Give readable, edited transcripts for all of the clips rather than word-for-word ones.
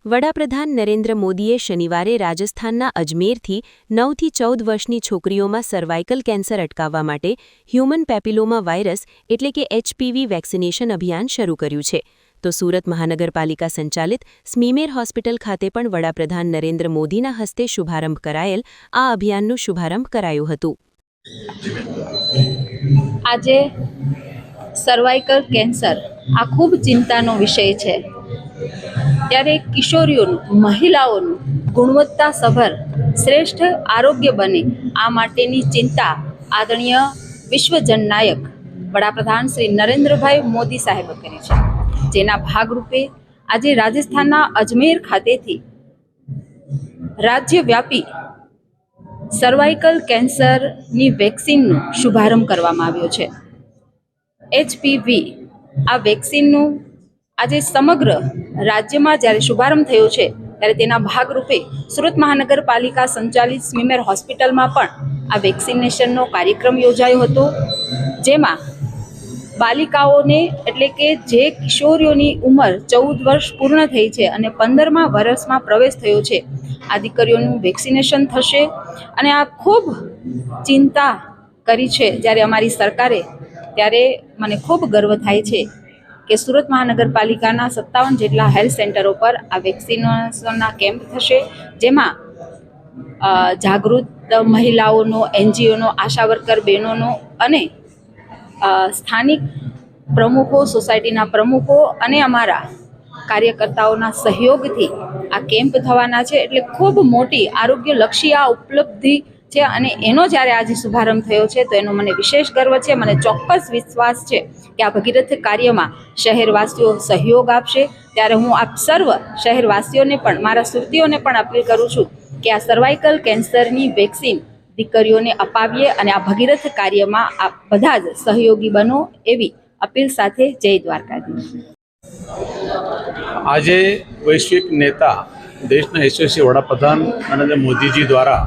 વડાપ્રધાન નરેન્દ્ર મોદીએ શનિવારે રાજસ્થાનના અજમેરથી 9થી 14 વર્ષની છોકરીઓમાં સર્વાઇકલ કેન્સર અટકાવવા માટે હ્યુમન પેપિલોમા વાયરસ એટલે કે HPV વેક્સિનેશન અભિયાન શરૂ કર્યું છે. તો સુરત મહાનગરપાલિકા સંચાલિત સ્મીમેર હોસ્પિટલ ખાતે પણ વડાપ્રધાન નરેન્દ્ર મોદીના હસ્તે શુભારંભ કરાયેલ આ અભિયાનનું શુભારંભ કરાયું હતું. આજે સર્વાઇકલ કેન્સર આ ખૂબ ચિંતાનો વિષય છે. ત્યારે કિશોરીઓનું, મહિલાઓનું ગુણવત્તાસભર શ્રેષ્ઠ આરોગ્ય બને આ માટેની ચિંતા આદરણીય વિશ્વ જનનાયક વડાપ્રધાન શ્રી નરેન્દ્રભાઈ મોદી સાહેબે કરી છે. જેના ભાગરૂપે આજે રાજસ્થાનના અજમેર ખાતેથી રાજ્યવ્યાપી સર્વાઇકલ કેન્સરની વેક્સિનનો શુભારંભ કરવામાં આવ્યો છે. HPV આ વેક્સિનનું આજે સમગ્ર રાજ્યમાં જ્યારે શુભારંભ થયો છે ત્યારે તેના ભાગરૂપે સુરત મહાનગરપાલિકા સંચાલિત સ્મીમેર હોસ્પિટલમાં પણ આ વેક્સિનેશનનો કાર્યક્રમ યોજાયો હતો. જેમાં બાલિકાઓને એટલે કે જે કિશોરીઓની ઉંમર 14 વર્ષ પૂર્ણ થઈ છે અને 15મા વર્ષમાં પ્રવેશ થયો છે આ દીકરીઓનું વેક્સિનેશન થશે. અને આ ખૂબ ચિંતા કરી છે જ્યારે અમારી સરકારે, ત્યારે મને ખૂબ ગર્વ થાય છે કે સુરત મહાનગરપાલિકાના 57 જેટલા હેલ્થ સેન્ટરો પર આ વેક્સિનેશનના કેમ્પ થશે. જેમાં જાગૃત મહિલાઓનો, NGOનો, આશા વર્કર બહેનોનો અને સ્થાનિક પ્રમુખો, સોસાયટીના પ્રમુખો અને અમારા કાર્યકર્તાઓના સહયોગથી આ કેમ્પ થવાના છે. એટલે ખૂબ મોટી આરોગ્યલક્ષી આ ઉપલબ્ધિ છે અને એનો જ્યારે આજે શુભારંભ થયો છે તો એનો મને વિશેષ ગર્વ છે. મને ચોક્કસ વિશ્વાસ છે કે આ ભગીરથ કાર્યમાં શહેરવાસીઓ સહયોગ આપશે. ત્યારે હું આપ સર્વ શહેરવાસીઓને પણ, મારા સુરતીઓને પણ અપીલ કરું છું કે આ સર્વાઇકલ કેન્સરની વેક્સિન દીકરીઓને અપાવીએ અને આ ભગીરથ કાર્યમાં આપ બધા જ સહયોગી બનો એવી અપીલ સાથે જય દ્વારકાધીશ. આજે વૈશ્વિક નેતા, દેશના યશસ્વી વડાપ્રધાન નરેન્દ્ર મોદીજી દ્વારા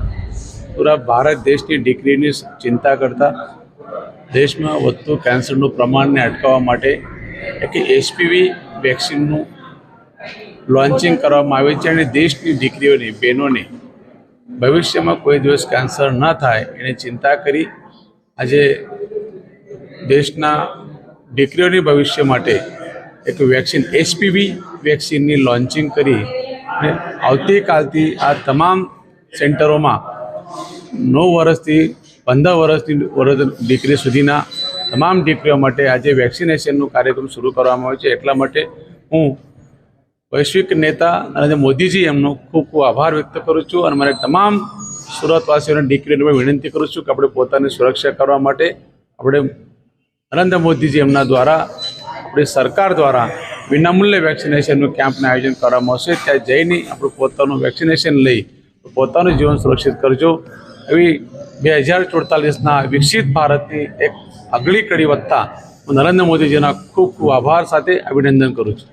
પૂરા ભારત દેશની દીકરીની ચિંતા કરતા દેશમાં વધતું કેન્સરનું પ્રમાણને અટકાવવા માટે એક HPV વેક્સિનનું લોન્ચિંગ કરવામાં આવ્યું છે અને દેશની દીકરીઓની, બહેનોની ભવિષ્યમાં કોઈ દિવસ કેન્સર ન થાય એની ચિંતા કરી આજે દેશના દીકરીઓની ભવિષ્ય માટે એક વેક્સિન HPV વેક્સિનની લોન્ચિંગ કરી અને આવતીકાલથી આ તમામ સેન્ટરોમાં 9 વર્ષથી 15 વર્ષની દીકરી સુધીના તમામ દીકરીઓ માટે આજે વેક્સિનેશનનો કાર્યક્રમ શરૂ કરવામાં આવ્યો છે. એટલા માટે હું વૈશ્વિક નેતા નરેન્દ્ર મોદીજી એમનો ખૂબ ખૂબ આભાર વ્યક્ત કરું છું અને મારે તમામ સુરતવાસીઓને, દીકરીઓને વિનંતી કરું છું કે આપણે પોતાની સુરક્ષા કરવા માટે આપણે નરેન્દ્ર મોદીજી એમના દ્વારા, આપણી સરકાર દ્વારા વિનામૂલ્યે વેક્સિનેશનનું કેમ્પનું આયોજન કરવામાં આવશે. ત્યાં જઈને આપણું પોતાનું વેક્સિનેશન લઈ પોતાનું જીવન સુરક્ષિત કરજો. એવી 2048ના વિકસિત ભારતની એક આગલી કડી વધતા હું નરેન્દ્ર મોદીજીના ખૂબ ખૂબ આભાર સાથે અભિનંદન કરું છું.